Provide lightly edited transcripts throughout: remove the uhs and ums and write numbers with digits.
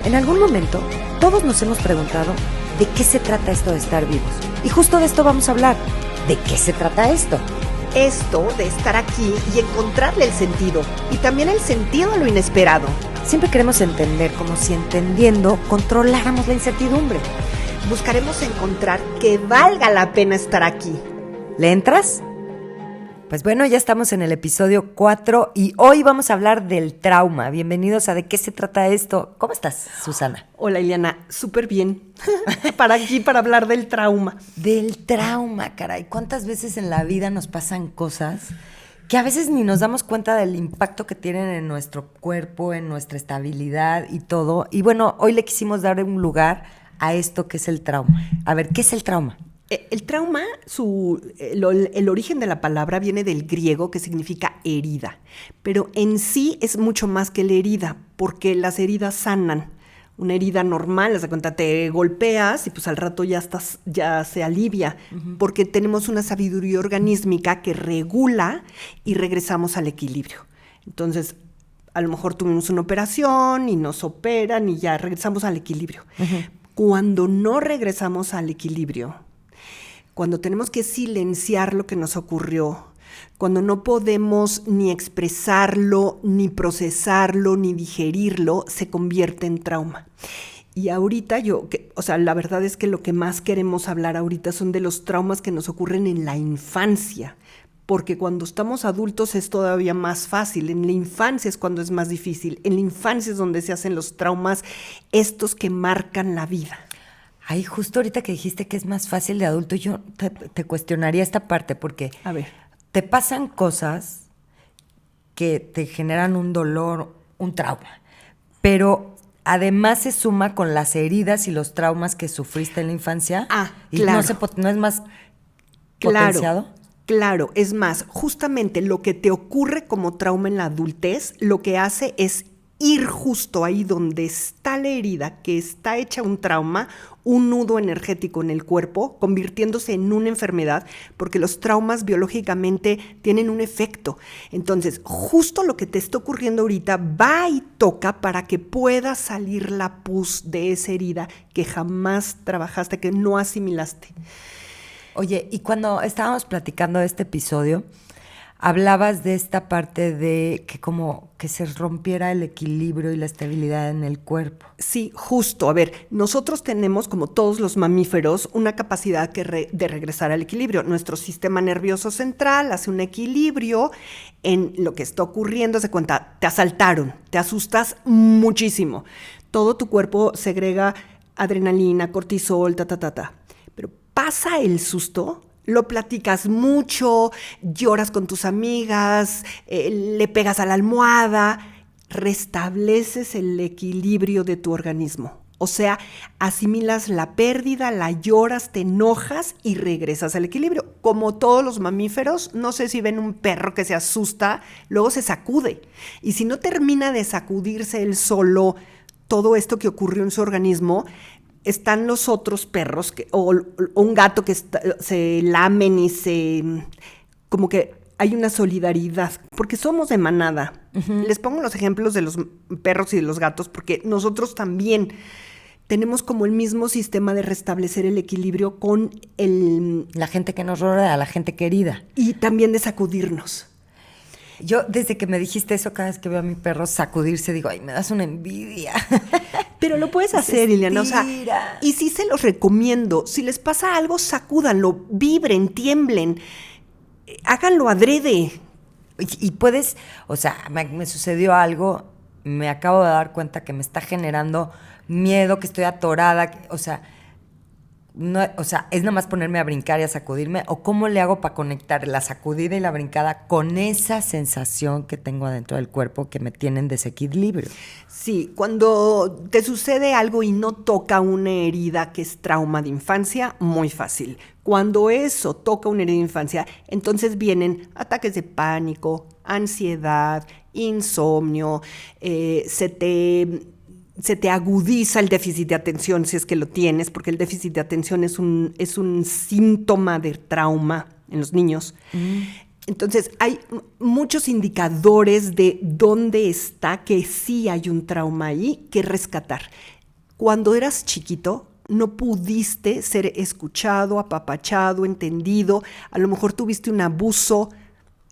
En algún momento, todos nos hemos preguntado de qué se trata esto de estar vivos. Y justo de esto vamos a hablar. ¿De qué se trata esto? Esto de estar aquí y encontrarle el sentido. Y también el sentido a lo inesperado. Siempre queremos entender, como si entendiendo controláramos la incertidumbre. Buscaremos encontrar que valga la pena estar aquí. ¿Le entras? Pues bueno, ya estamos en el episodio 4 y hoy vamos a hablar del trauma. Bienvenidos a ¿De qué se trata esto? ¿Cómo estás, Susana? Hola, Ileana. Súper bien. Para hablar del trauma. Del trauma, caray. ¿Cuántas veces en la vida nos pasan cosas que a veces ni nos damos cuenta del impacto que tienen en nuestro cuerpo, en nuestra estabilidad y todo? Y bueno, hoy le quisimos dar un lugar a esto que es el trauma. A ver, ¿qué es el trauma? El trauma, el origen de la palabra viene del griego, que significa herida, pero en sí es mucho más que la herida, porque las heridas sanan. Una herida normal, haz de cuenta, te golpeas y pues al rato ya se alivia, porque tenemos una sabiduría organísmica que regula y regresamos al equilibrio. Entonces, a lo mejor tuvimos una operación y nos operan y ya regresamos al equilibrio. Cuando no regresamos al equilibrio, cuando tenemos que silenciar lo que nos ocurrió, cuando no podemos ni expresarlo, ni procesarlo, ni digerirlo, se convierte en trauma. Y ahorita la verdad es que lo que más queremos hablar ahorita son de los traumas que nos ocurren en la infancia, porque cuando estamos adultos es todavía más fácil. En la infancia es cuando es más difícil. En la infancia es donde se hacen los traumas estos que marcan la vida. Ay, justo ahorita que dijiste que es más fácil de adulto, yo te cuestionaría esta parte porque A ver, te pasan cosas que te generan un dolor, un trauma, pero además se suma con las heridas y los traumas que sufriste en la infancia. Y claro. ¿No es más potenciado? Claro, es más, justamente lo que te ocurre como trauma en la adultez, lo que hace es ir justo ahí donde está la herida, que está hecha un trauma, un nudo energético en el cuerpo, convirtiéndose en una enfermedad, porque los traumas biológicamente tienen un efecto. Entonces, justo lo que te está ocurriendo ahorita va y toca para que pueda salir la pus de esa herida que jamás trabajaste, que no asimilaste. Oye, y cuando estábamos platicando de este episodio, hablabas de esta parte de que como que se rompiera el equilibrio y la estabilidad en el cuerpo. Sí, justo. A ver, nosotros tenemos, como todos los mamíferos, una capacidad de regresar al equilibrio. Nuestro sistema nervioso central hace un equilibrio en lo que está ocurriendo. Se cuenta, te asaltaron, te asustas muchísimo. Todo tu cuerpo segrega adrenalina, cortisol, Pero pasa el susto, lo platicas mucho, lloras con tus amigas, le pegas a la almohada, restableces el equilibrio de tu organismo. O sea, asimilas la pérdida, la lloras, te enojas y regresas al equilibrio. Como todos los mamíferos, no sé si ven un perro que se asusta, luego se sacude. Y si no termina de sacudirse él solo todo esto que ocurrió en su organismo, están los otros perros o un gato que se lamen y como que hay una solidaridad, porque somos de manada. Les pongo los ejemplos de los perros y de los gatos, porque nosotros también tenemos como el mismo sistema de restablecer el equilibrio con la gente que nos rodea, la gente querida. Y también de sacudirnos. Yo, desde que me dijiste eso, cada vez que veo a mi perro sacudirse, digo, ay, me das una envidia. Pero lo puedes hacer, Ileana. O sea, y sí se los recomiendo. Si les pasa algo, sacúdanlo, vibren, tiemblen, háganlo adrede. Y puedes, o sea, me sucedió algo, me acabo de dar cuenta que me está generando miedo, que estoy atorada, no, es nada más ponerme a brincar y a sacudirme, o cómo le hago para conectar la sacudida y la brincada con esa sensación que tengo adentro del cuerpo que me tiene en desequilibrio. Sí, cuando te sucede algo y no toca una herida que es trauma de infancia, muy fácil. Cuando eso toca una herida de infancia, entonces vienen ataques de pánico, ansiedad, insomnio, se te agudiza el déficit de atención si es que lo tienes, porque el déficit de atención es un síntoma de trauma en los niños. Entonces, hay muchos indicadores de dónde está, que sí hay un trauma ahí que rescatar. Cuando eras chiquito, no pudiste ser escuchado, apapachado, entendido. A lo mejor tuviste un abuso,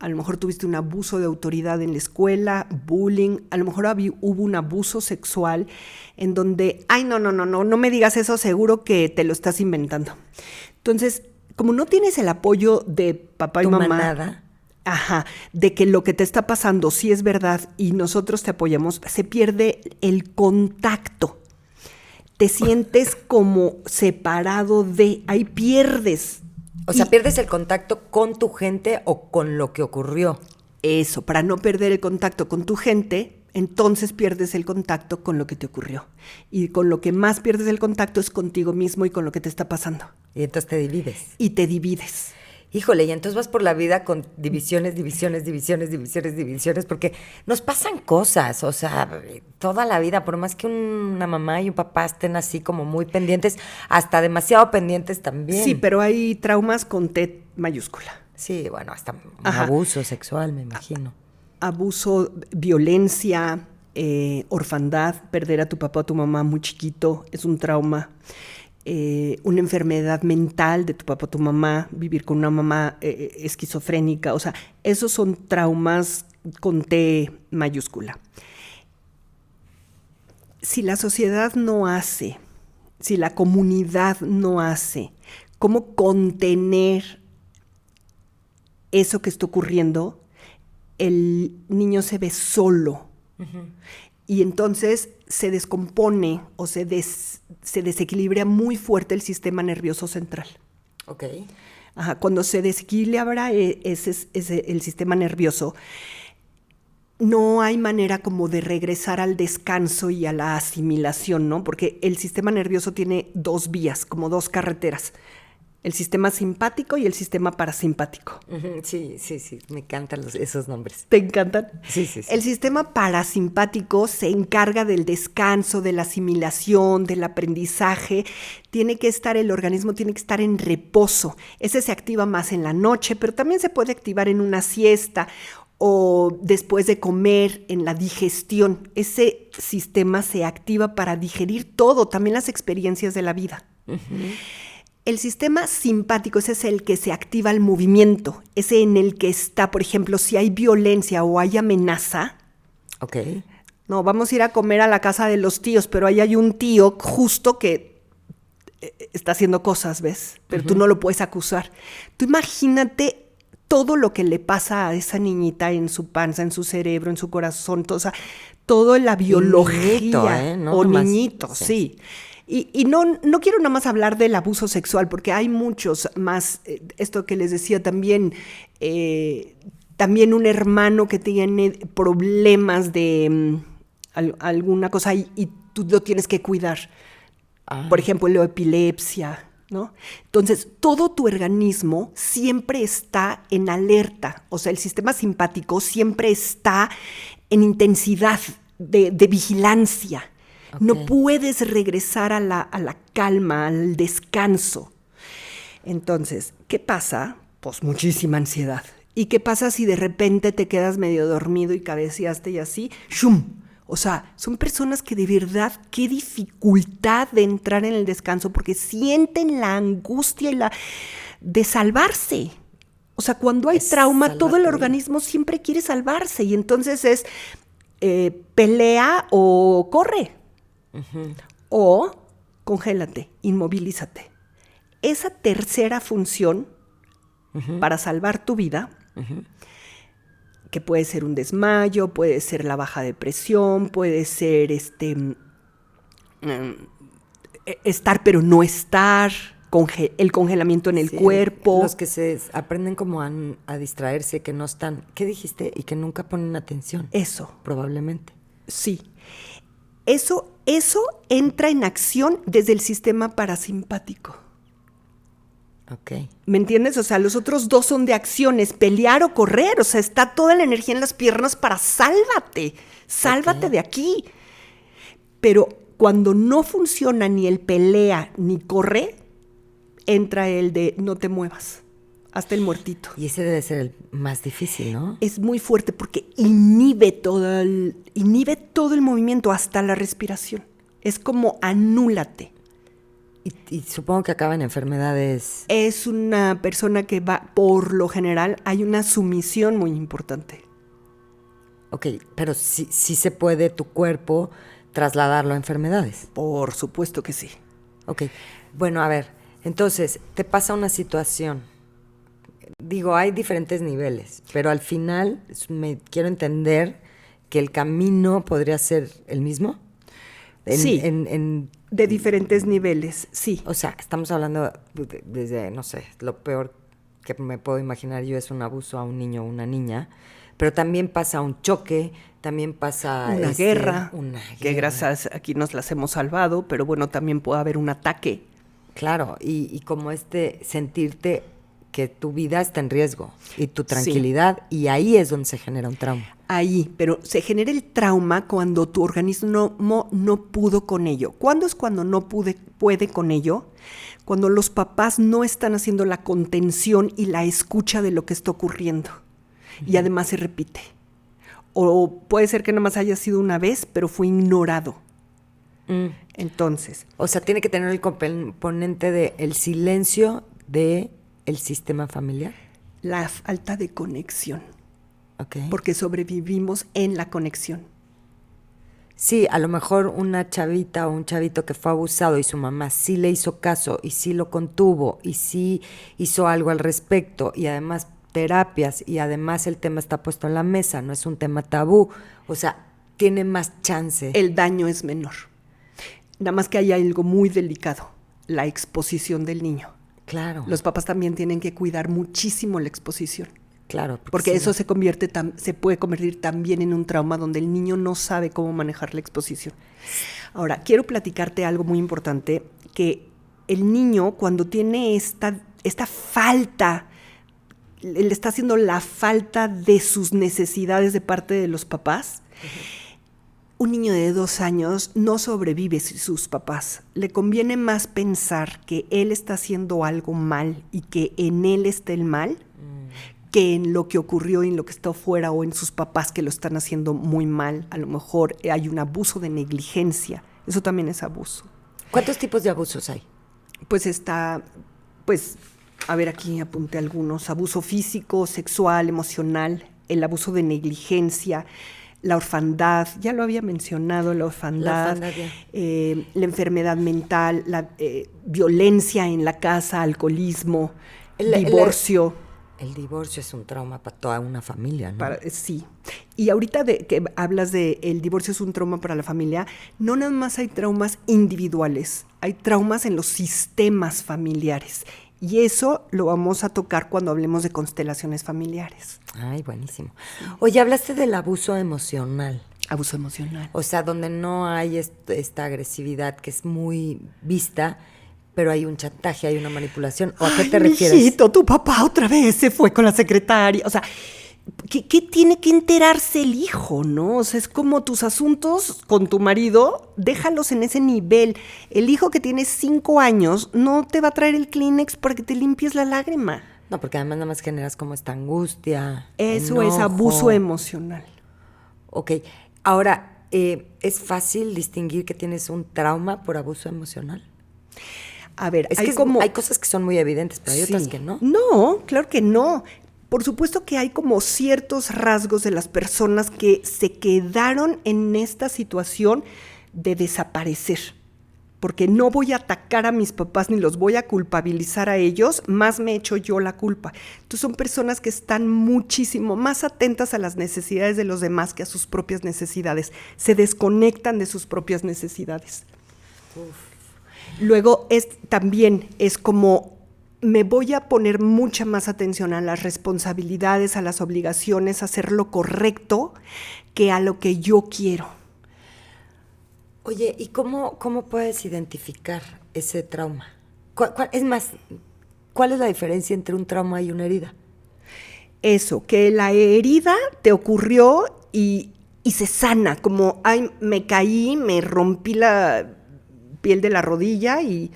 de autoridad en la escuela, bullying. A lo mejor hubo un abuso sexual en donde, ay, no me digas eso, seguro que te lo estás inventando. Entonces, como no tienes el apoyo de papá y mamá, manada. Ajá, de que lo que te está pasando sí es verdad y nosotros te apoyamos, se pierde el contacto. Te sientes como separado ahí pierdes. O sea, pierdes el contacto con tu gente o con lo que ocurrió. Eso, para no perder el contacto con tu gente, entonces pierdes el contacto con lo que te ocurrió. Y con lo que más pierdes el contacto es contigo mismo y con lo que te está pasando. Y entonces te divides. Y te divides. Híjole, y entonces vas por la vida con divisiones, porque nos pasan cosas, o sea, toda la vida, por más que una mamá y un papá estén así como muy pendientes, hasta demasiado pendientes también. Sí, pero hay traumas con T mayúscula. Sí, bueno, hasta un abuso sexual, me imagino. Abuso, violencia, orfandad, perder a tu papá o a tu mamá muy chiquito, es un trauma. Una enfermedad mental de tu papá o tu mamá, vivir con una mamá esquizofrénica, o sea, esos son traumas con T mayúscula. Si la sociedad no hace, si la comunidad no hace, ¿cómo contener eso que está ocurriendo? El niño se ve solo. Uh-huh. Y entonces se descompone o se desequilibra muy fuerte el sistema nervioso central. Ok. Ajá, cuando se desequilibra el sistema nervioso, no hay manera como de regresar al descanso y a la asimilación, ¿no? Porque el sistema nervioso tiene dos vías, como dos carreteras. El sistema simpático y el sistema parasimpático. Sí, me encantan esos nombres. ¿Te encantan? Sí. El sistema parasimpático se encarga del descanso, de la asimilación, del aprendizaje. El organismo tiene que estar en reposo. Ese se activa más en la noche, pero también se puede activar en una siesta o después de comer, en la digestión. Ese sistema se activa para digerir todo, también las experiencias de la vida. Uh-huh. El sistema simpático, ese es el que se activa al movimiento, ese en el que está, por ejemplo, si hay violencia o hay amenaza. Ok. No, vamos a ir a comer a la casa de los tíos, pero ahí hay un tío justo que está haciendo cosas, ¿ves? Pero tú no lo puedes acusar. Tú imagínate todo lo que le pasa a esa niñita en su panza, en su cerebro, en su corazón, todo la biología. Niñito, sí. Y no quiero nada más hablar del abuso sexual, porque hay muchos más, esto que les decía también un hermano que tiene problemas de alguna cosa y tú lo tienes que cuidar. Por ejemplo, la epilepsia, ¿no? Entonces, todo tu organismo siempre está en alerta, o sea, el sistema simpático siempre está en intensidad de vigilancia. Okay. No puedes regresar a la calma, al descanso. Entonces, ¿qué pasa? Pues muchísima ansiedad. ¿Y qué pasa si de repente te quedas medio dormido y cabeceaste y así? ¡Shum! O sea, son personas que de verdad, qué dificultad de entrar en el descanso porque sienten la angustia y de salvarse. O sea, cuando hay trauma, todo el organismo siempre quiere salvarse y entonces es pelea o corre. Uh-huh. O congélate, inmovilízate. Esa tercera función para salvar tu vida, que puede ser un desmayo, puede ser la baja de presión, puede ser estar pero no estar, el congelamiento en el cuerpo. Los que se aprenden como a distraerse, que no están, ¿qué dijiste? Y que nunca ponen atención. Eso. Probablemente. Sí. Eso entra en acción desde el sistema parasimpático. Ok. ¿Me entiendes? O sea, los otros dos son de acciones, pelear o correr. O sea, está toda la energía en las piernas para sálvate de aquí. Pero cuando no funciona ni el pelea ni corre, entra el de no te muevas. hasta el muertito. Y ese debe ser el más difícil, ¿no? Es muy fuerte porque inhibe todo el movimiento, hasta la respiración. Es como anúlate. Y supongo que acaba en enfermedades. Es una persona que va, por lo general, hay una sumisión muy importante. Ok, pero sí se puede tu cuerpo trasladarlo a enfermedades. Por supuesto que sí. Ok, bueno, a ver, entonces, te pasa una situación. Digo, hay diferentes niveles, pero al final me quiero entender que el camino podría ser el mismo. Sí, de diferentes niveles, sí. O sea, estamos hablando desde, no sé, lo peor que me puedo imaginar yo es un abuso a un niño o una niña, pero también pasa un choque, también pasa una guerra, que guerra. gracias aquí nos las hemos salvado, pero bueno, también puede haber un ataque. Claro, y como sentirte que tu vida está en riesgo y tu tranquilidad, sí. Y ahí es donde se genera un trauma. Ahí, pero se genera el trauma cuando tu organismo no pudo con ello. ¿Cuándo es cuando no puede con ello? Cuando los papás no están haciendo la contención y la escucha de lo que está ocurriendo. Uh-huh. Y además se repite. O puede ser que nada más haya sido una vez, pero fue ignorado. Entonces. O sea, tiene que tener el componente del silencio del sistema familiar. La falta de conexión. Okay. Porque sobrevivimos en la conexión. Sí, a lo mejor una chavita o un chavito que fue abusado y su mamá sí le hizo caso y sí lo contuvo y sí hizo algo al respecto y además terapias y además el tema está puesto en la mesa, no es un tema tabú, o sea, tiene más chance. El daño es menor. Nada más que hay algo muy delicado, la exposición del niño. Claro. Los papás también tienen que cuidar muchísimo la exposición. Claro. Porque sí, eso se puede convertir también en un trauma donde el niño no sabe cómo manejar la exposición. Ahora, quiero platicarte algo muy importante, que el niño cuando tiene esta falta, le está haciendo la falta de sus necesidades de parte de los papás. Uh-huh. Un niño de 2 años no sobrevive sin sus papás. Le conviene más pensar que él está haciendo algo mal y que en él está el mal, que en lo que ocurrió y en lo que está afuera o en sus papás que lo están haciendo muy mal. A lo mejor hay un abuso de negligencia. Eso también es abuso. ¿Cuántos tipos de abusos hay? Pues a ver, aquí apunté algunos. Abuso físico, sexual, emocional, el abuso de negligencia, la orfandad, ya lo había mencionado, la orfandad, la enfermedad mental, la violencia en la casa, alcoholismo, divorcio. El divorcio es un trauma para toda una familia, ¿no? Sí. Y ahorita que hablas de el divorcio es un trauma para la familia, no nada más hay traumas individuales, hay traumas en los sistemas familiares. Y eso lo vamos a tocar cuando hablemos de constelaciones familiares. Ay, buenísimo. Oye, hablaste del abuso emocional. Abuso emocional. O sea, donde no hay esta agresividad que es muy vista, pero hay un chantaje, hay una manipulación. ¿O a qué te refieres? Mijito, tu papá otra vez se fue con la secretaria. O sea, ¿qué tiene que enterarse el hijo, no? O sea, es como tus asuntos con tu marido, déjalos en ese nivel. El hijo que tiene 5 años no te va a traer el Kleenex para que te limpies la lágrima. No, porque además nada más generas como esta angustia. Eso enojo. Es abuso emocional. Ok. Ahora, ¿es fácil distinguir que tienes un trauma por abuso emocional? A ver, hay cosas que son muy evidentes, pero hay otras que no. No, claro que no. Por supuesto que hay como ciertos rasgos de las personas que se quedaron en esta situación de desaparecer. Porque no voy a atacar a mis papás ni los voy a culpabilizar a ellos, más me echo yo la culpa. Entonces son personas que están muchísimo más atentas a las necesidades de los demás que a sus propias necesidades. Se desconectan de sus propias necesidades. Uf. Luego también es como me voy a poner mucha más atención a las responsabilidades, a las obligaciones, a hacer lo correcto que a lo que yo quiero. Oye, ¿y cómo puedes identificar ese trauma? Es más, ¿cuál es la diferencia entre un trauma y una herida? Eso, que la herida te ocurrió y se sana, como, ay, me caí, me rompí la piel de la rodilla y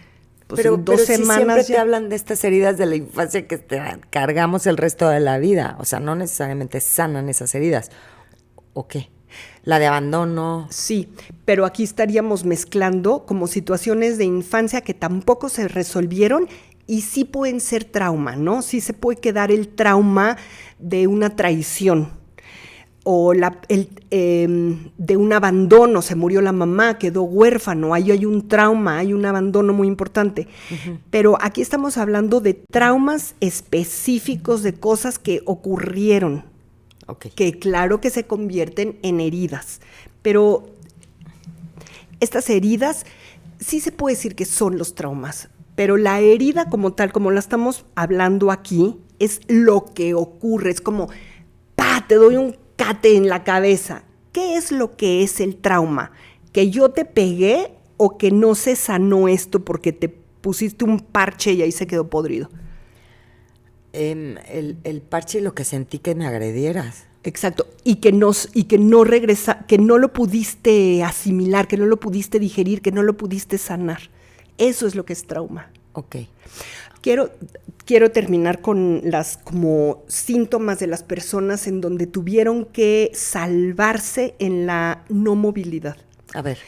pues en 2 si semanas siempre te ya. hablan de estas heridas de la infancia que te cargamos el resto de la vida. O sea, no necesariamente sanan esas heridas. ¿O qué? La de abandono. Sí, pero aquí estaríamos mezclando como situaciones de infancia que tampoco se resolvieron y sí pueden ser trauma, ¿no? Sí se puede quedar el trauma de una traición o de un abandono, se murió la mamá, quedó huérfano, ahí hay un trauma, hay un abandono muy importante. Pero aquí estamos hablando de traumas específicos, de cosas que ocurrieron, que claro que se convierten en heridas, pero estas heridas sí se puede decir que son los traumas, pero la herida como tal, como la estamos hablando aquí, es lo que ocurre, es como, ¡pa!, te doy un cate en la cabeza. ¿Qué es lo que es el trauma? ¿Que yo te pegué o que no se sanó esto porque te pusiste un parche y ahí se quedó podrido? El parche y lo que sentí que me agredieras. Exacto, y que no regresa, que no lo pudiste asimilar, que no lo pudiste digerir, que no lo pudiste sanar. Eso es lo que es trauma. Ok. Quiero terminar con las como síntomas de las personas en donde tuvieron que salvarse en la no movilidad. A ver.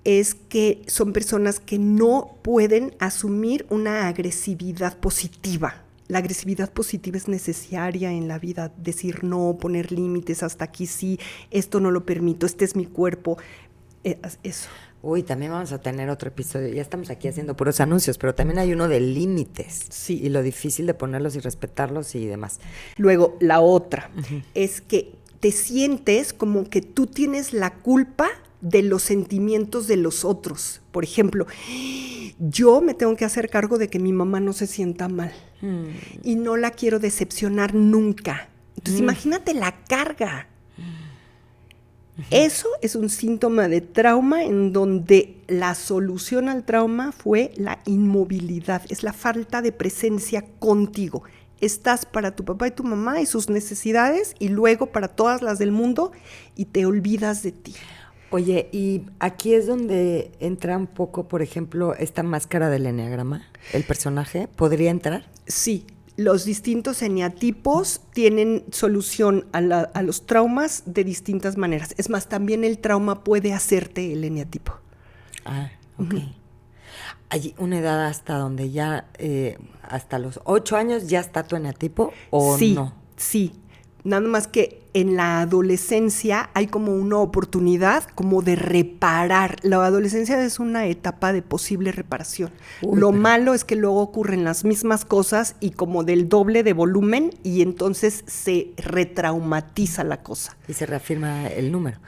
Es que son personas que no pueden asumir una agresividad positiva. La agresividad positiva es necesaria en la vida, decir no, poner límites, hasta aquí sí, esto no lo permito, este es mi cuerpo, eso. Uy, también vamos a tener otro episodio, ya estamos aquí haciendo puros anuncios, pero también hay uno de límites, sí, y lo difícil de ponerlos y respetarlos y demás. Luego, la otra es que te sientes como que tú tienes la culpa de los sentimientos de los otros. Por ejemplo, yo me tengo que hacer cargo de que mi mamá no se sienta mal y no la quiero decepcionar nunca. Entonces, imagínate la carga. Eso es un síntoma de trauma en donde la solución al trauma fue la inmovilidad, es la falta de presencia contigo. Estás para tu papá y tu mamá y sus necesidades y luego para todas las del mundo y te olvidas de ti. Oye, y aquí es donde entra un poco, por ejemplo, esta máscara del eneagrama, el personaje, ¿podría entrar? Sí, los distintos eneatipos tienen solución a los traumas de distintas maneras. Es más, también el trauma puede hacerte el eneatipo. Ah, ok. ¿Hay una edad hasta donde ya, hasta los 8 años ya está tu eneatipo o sí, no? Sí, nada más que en la adolescencia hay como una oportunidad como de reparar. La adolescencia es una etapa de posible reparación. Lo malo es que luego ocurren las mismas cosas y como del doble de volumen y entonces se retraumatiza la cosa. Y se reafirma el número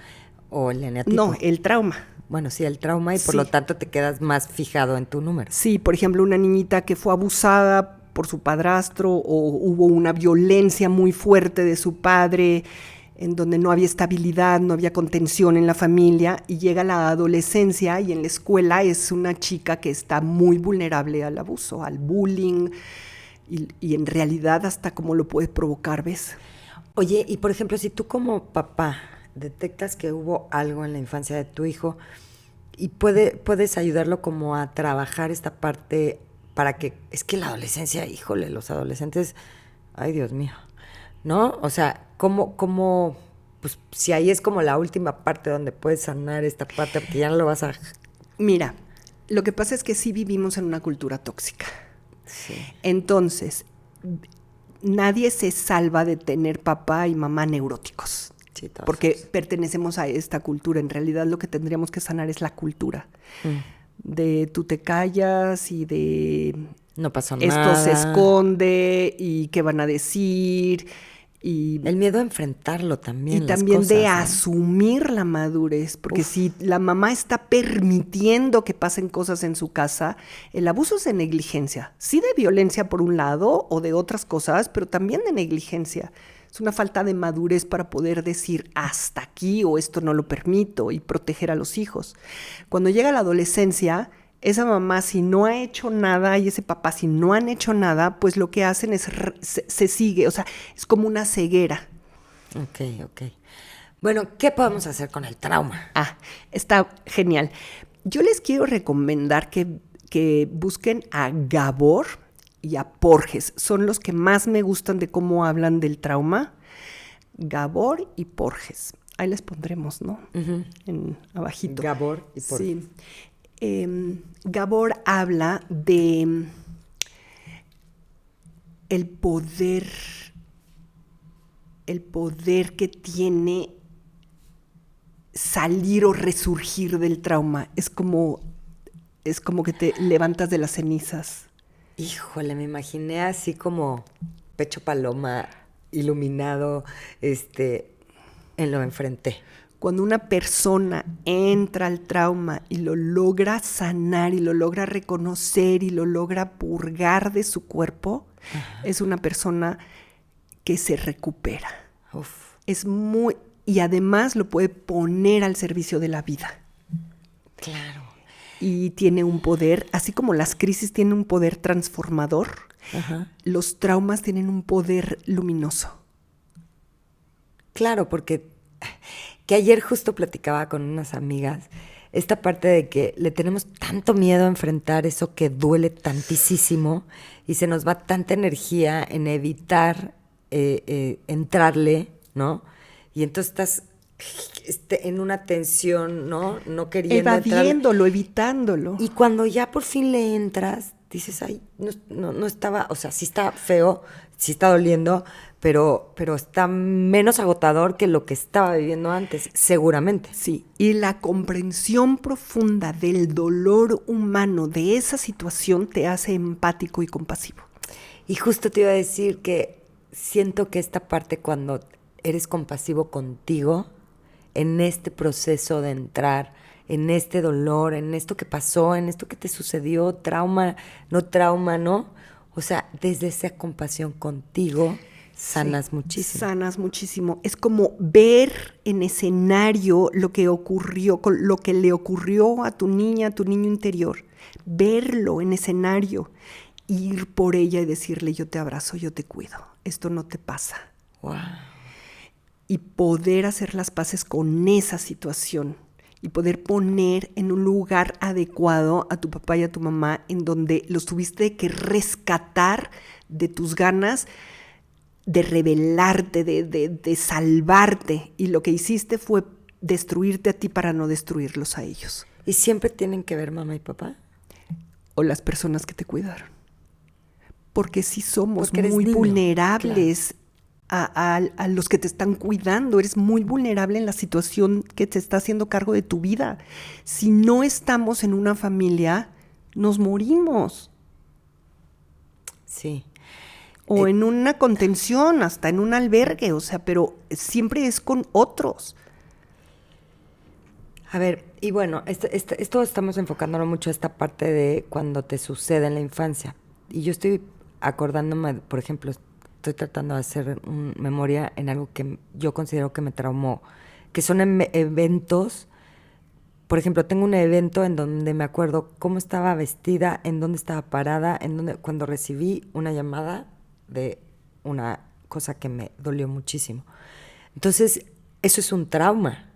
o el eneatipo. No, el trauma. Bueno, sí, el trauma y por lo tanto te quedas más fijado en tu número. Sí, por ejemplo, una niñita que fue abusada por su padrastro o hubo una violencia muy fuerte de su padre en donde no había estabilidad, no había contención en la familia y llega la adolescencia y en la escuela es una chica que está muy vulnerable al abuso, al bullying y en realidad hasta cómo lo puede provocar, ¿ves? Oye, y por ejemplo, si tú como papá detectas que hubo algo en la infancia de tu hijo y puedes ayudarlo como a trabajar esta parte para que, es que la adolescencia, híjole, los adolescentes, ay Dios mío, ¿no? O sea, ¿cómo, pues si ahí es como la última parte donde puedes sanar esta parte, porque ya no lo vas a... Mira, lo que pasa es que sí vivimos en una cultura tóxica. Sí. Entonces, nadie se salva de tener papá y mamá neuróticos. Sí, porque pertenecemos a esta cultura. En realidad lo que tendríamos que sanar es la cultura. De tú te callas y de no pasó esto nada. Se esconde y qué van a decir y el miedo a enfrentarlo también. Y también cosas, de ¿no? asumir la madurez, porque si la mamá está permitiendo que pasen cosas en su casa, el abuso es de negligencia, sí de violencia por un lado o de otras cosas, pero también de negligencia. Es una falta de madurez para poder decir hasta aquí o esto no lo permito y proteger a los hijos. Cuando llega la adolescencia, esa mamá si no ha hecho nada y ese papá si no han hecho nada, pues lo que hacen es se sigue, o sea, es como una ceguera. Ok. Bueno, ¿qué podemos hacer con el trauma? Está genial. Yo les quiero recomendar que que busquen a Gabor y a Porges. Son los que más me gustan de cómo hablan del trauma. Gabor y Porges. Ahí les pondremos, ¿no? En abajito. Gabor y Porges. Sí. Gabor habla de el poder que tiene salir o resurgir del trauma. Es como que te levantas de las cenizas. Híjole, me imaginé así como pecho paloma, iluminado, en lo enfrenté. Cuando una persona entra al trauma y lo logra sanar y lo logra reconocer y lo logra purgar de su cuerpo, es una persona que se recupera. Uf. Y además lo puede poner al servicio de la vida. Claro. Y tiene un poder, así como las crisis tienen un poder transformador, los traumas tienen un poder luminoso. Claro, porque que ayer justo platicaba con unas amigas esta parte de que le tenemos tanto miedo a enfrentar eso que duele tantísimo y se nos va tanta energía en evitar entrarle, ¿no? Y entonces estás en una tensión, ¿no? No queriendo evadiéndolo, evitándolo. Y cuando ya por fin le entras, dices, ay, no estaba, o sea, sí está feo, sí está doliendo, pero está menos agotador que lo que estaba viviendo antes, seguramente. Sí, y la comprensión profunda del dolor humano de esa situación te hace empático y compasivo. Y justo te iba a decir que siento que esta parte cuando eres compasivo contigo, en este proceso de entrar, en este dolor, en esto que pasó, en esto que te sucedió, trauma, ¿no? O sea, desde esa compasión contigo, sanas muchísimo. Sanas muchísimo. Es como ver en escenario lo que ocurrió, lo que le ocurrió a tu niña, a tu niño interior. Verlo en escenario, ir por ella y decirle, yo te abrazo, yo te cuido. Esto no te pasa. Wow. Y poder hacer las paces con esa situación y poder poner en un lugar adecuado a tu papá y a tu mamá en donde los tuviste que rescatar de tus ganas de rebelarte, de salvarte, y lo que hiciste fue destruirte a ti para no destruirlos a ellos. ¿Y siempre tienen que ver mamá y papá? O las personas que te cuidaron. Porque sí somos porque muy niño, vulnerables. Claro. A los que te están cuidando, eres muy vulnerable en la situación que te está haciendo cargo de tu vida. Si no estamos en una familia, nos morimos. Sí. O en una contención, hasta en un albergue, o sea, pero siempre es con otros. A ver, y bueno, esto estamos enfocándolo mucho a esta parte de cuando te sucede en la infancia. Y yo estoy acordándome, por ejemplo, estoy tratando de hacer memoria en algo que yo considero que me traumó, que son eventos. Por ejemplo, tengo un evento en donde me acuerdo cómo estaba vestida, en dónde estaba parada, cuando recibí una llamada de una cosa que me dolió muchísimo. Entonces, eso es un trauma.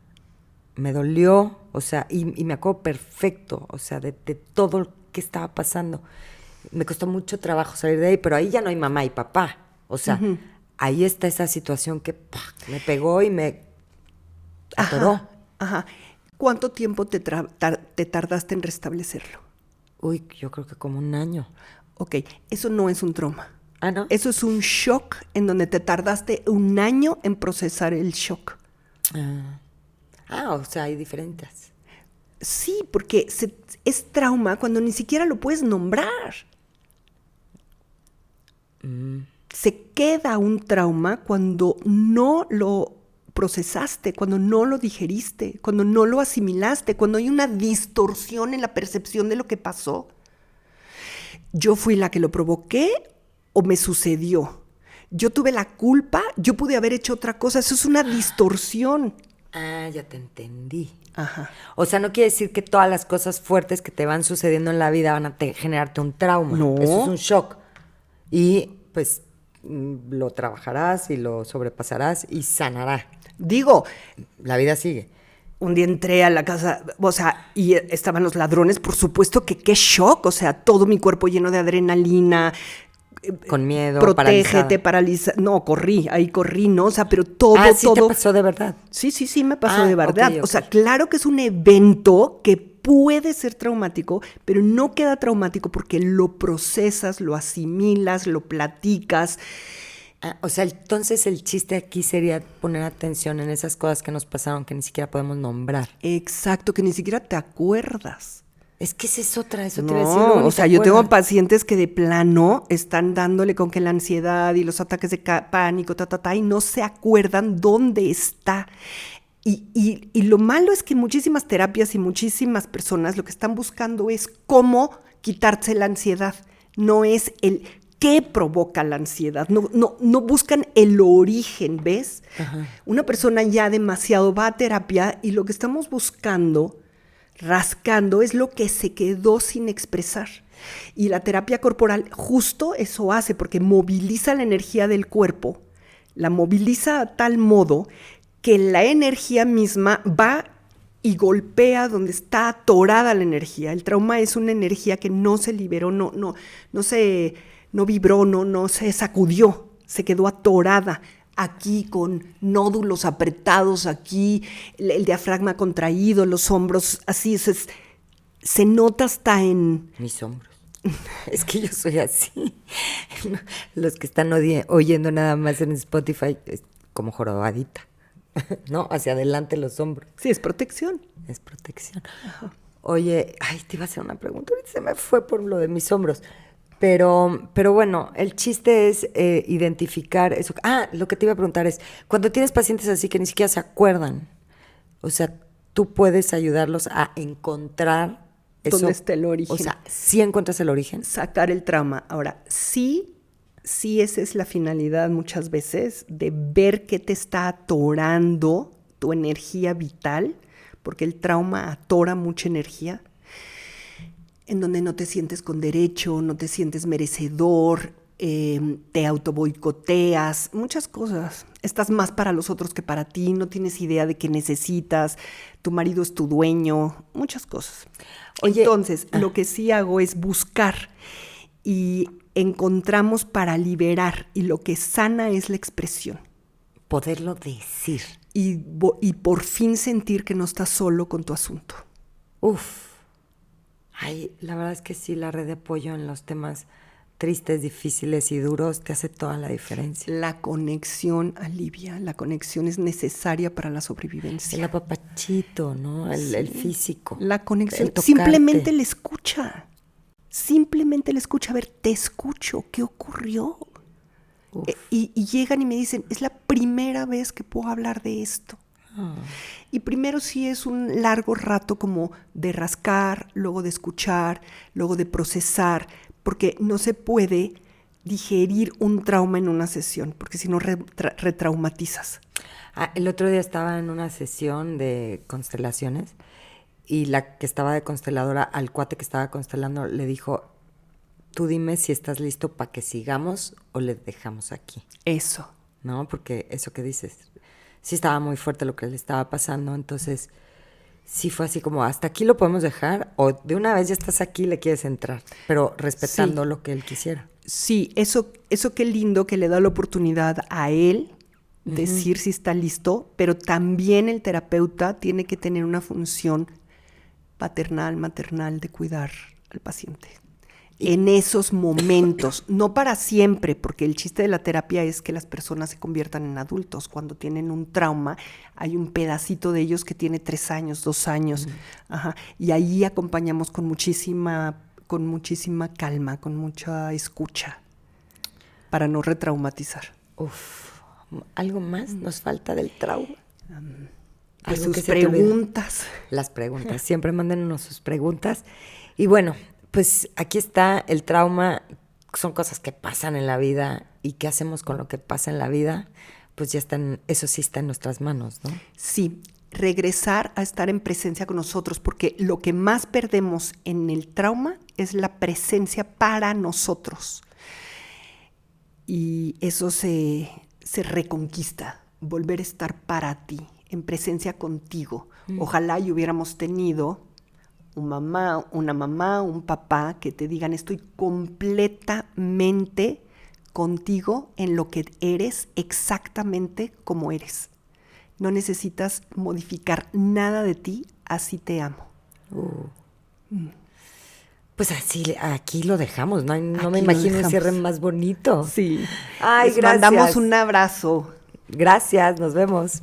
Me dolió, o sea, y me acuerdo perfecto, o sea, de todo lo que estaba pasando. Me costó mucho trabajo salir de ahí, pero ahí ya no hay mamá y papá. O sea, ahí está esa situación que me pegó y me atoró. Ajá. ¿Cuánto tiempo te tardaste en restablecerlo? Uy, yo creo que como 1 año. Ok, eso no es un trauma. ¿Ah, no? Eso es un shock en donde te tardaste 1 año en procesar el shock. O sea, hay diferentes. Sí, porque es trauma cuando ni siquiera lo puedes nombrar. Se queda un trauma cuando no lo procesaste, cuando no lo digeriste, cuando no lo asimilaste, cuando hay una distorsión en la percepción de lo que pasó. ¿Yo fui la que lo provoqué o me sucedió? ¿Yo tuve la culpa? ¿Yo pude haber hecho otra cosa? Eso es una distorsión. Ya te entendí. Ajá. O sea, no quiere decir que todas las cosas fuertes que te van sucediendo en la vida van a generarte un trauma. No. Eso es un shock. Y pues lo trabajarás y lo sobrepasarás y sanará. Digo, La vida sigue. un día entré a la casa, o sea, y estaban los ladrones, por supuesto que qué shock, o sea, todo mi cuerpo lleno de adrenalina. Con miedo, Protégete, paraliza. No, ahí corrí, ¿no? O sea, pero todo, sí todo. te pasó de verdad. Sí, me pasó de verdad. Okay. O sea, claro que es un evento que puede ser traumático, pero no queda traumático porque lo procesas, lo asimilas, lo platicas. O sea, entonces el chiste aquí sería poner atención en esas cosas que nos pasaron que ni siquiera podemos nombrar. Exacto, que ni siquiera te acuerdas. Es que esa es otra, eso No, te iba a decir. Luego o sea, yo tengo pacientes que de plano están dándole con que la ansiedad y los ataques de pánico, y no se acuerdan dónde está. Y lo malo es que muchísimas terapias y muchísimas personas lo que están buscando es cómo quitarse la ansiedad. No es el qué provoca la ansiedad. No buscan el origen, ¿ves? Ajá. Una persona ya demasiado va a terapia y lo que estamos buscando, rascando, es lo que se quedó sin expresar. Y la terapia corporal justo eso hace, porque moviliza la energía del cuerpo, la moviliza a tal modo que la energía misma va y golpea donde está atorada la energía. El trauma es una energía que no se liberó, no vibró, no se sacudió, se quedó atorada aquí con nódulos apretados, aquí el diafragma contraído, los hombros así, se nota hasta en mis hombros. Es que yo soy así. Los que están oyendo nada más en Spotify, es como jorobadita, ¿no? Hacia adelante los hombros. Sí, es protección. Es protección. Ajá. Oye, te iba a hacer una pregunta, ahorita se me fue por lo de mis hombros. Pero bueno, el chiste es identificar eso. Lo que te iba a preguntar es, cuando tienes pacientes así que ni siquiera se acuerdan, o sea, tú puedes ayudarlos a encontrar eso. ¿Dónde está el origen? O sea, ¿sí encuentras el origen? Sacar el trauma. Ahora, sí, esa es la finalidad muchas veces, de ver qué te está atorando tu energía vital, porque el trauma atora mucha energía, en donde no te sientes con derecho, no te sientes merecedor, te autoboicoteas, muchas cosas. Estás más para los otros que para ti, no tienes idea de qué necesitas, tu marido es tu dueño, muchas cosas. Oye, entonces, lo que sí hago es buscar y encontramos para liberar, y lo que sana es la expresión. Poderlo decir. Y por fin sentir que no estás solo con tu asunto. La verdad es que sí, la red de apoyo en los temas tristes, difíciles y duros te hace toda la diferencia. La conexión alivia, la conexión es necesaria para la sobrevivencia. El apapachito, ¿no? El físico. La conexión, simplemente le escucha. A ver, te escucho, ¿qué ocurrió? Y llegan y me dicen, es la primera vez que puedo hablar de esto. Y primero sí es un largo rato como de rascar, luego de escuchar, luego de procesar, porque no se puede digerir un trauma en una sesión, porque si no retraumatizas. El otro día estaba en una sesión de constelaciones y la que estaba de consteladora, al cuate que estaba constelando, le dijo, tú dime si estás listo para que sigamos o le dejamos aquí. Eso. ¿No? Porque eso que dices, sí estaba muy fuerte lo que le estaba pasando, entonces sí fue así como, hasta aquí lo podemos dejar, o de una vez ya estás aquí y le quieres entrar, pero respetando lo que él quisiera. Sí, eso qué lindo que le da la oportunidad a él decir si está listo, pero también el terapeuta tiene que tener una función paternal, maternal de cuidar al paciente. En esos momentos, no para siempre, porque el chiste de la terapia es que las personas se conviertan en adultos. Cuando tienen un trauma, hay un pedacito de ellos que tiene 3 años, 2 años, y ahí acompañamos con muchísima calma, con mucha escucha, para no retraumatizar. ¿Algo más nos falta del trauma? Pues sus preguntas. Las preguntas, siempre mándenos sus preguntas. Y bueno, pues aquí está el trauma, son cosas que pasan en la vida, y qué hacemos con lo que pasa en la vida, pues ya eso sí está en nuestras manos, ¿no? Sí, regresar a estar en presencia con nosotros, porque lo que más perdemos en el trauma es la presencia para nosotros. Y eso se reconquista, volver a estar para ti, en presencia contigo, Ojalá y hubiéramos tenido una mamá, un papá que te digan estoy completamente contigo en lo que eres exactamente como eres. No necesitas modificar nada de ti, así te amo. Pues así, aquí lo dejamos, no Aquí me lo imagino un dejamos. cierre más bonito. Sí. Ay, Les gracias. mandamos un abrazo. Gracias, nos vemos.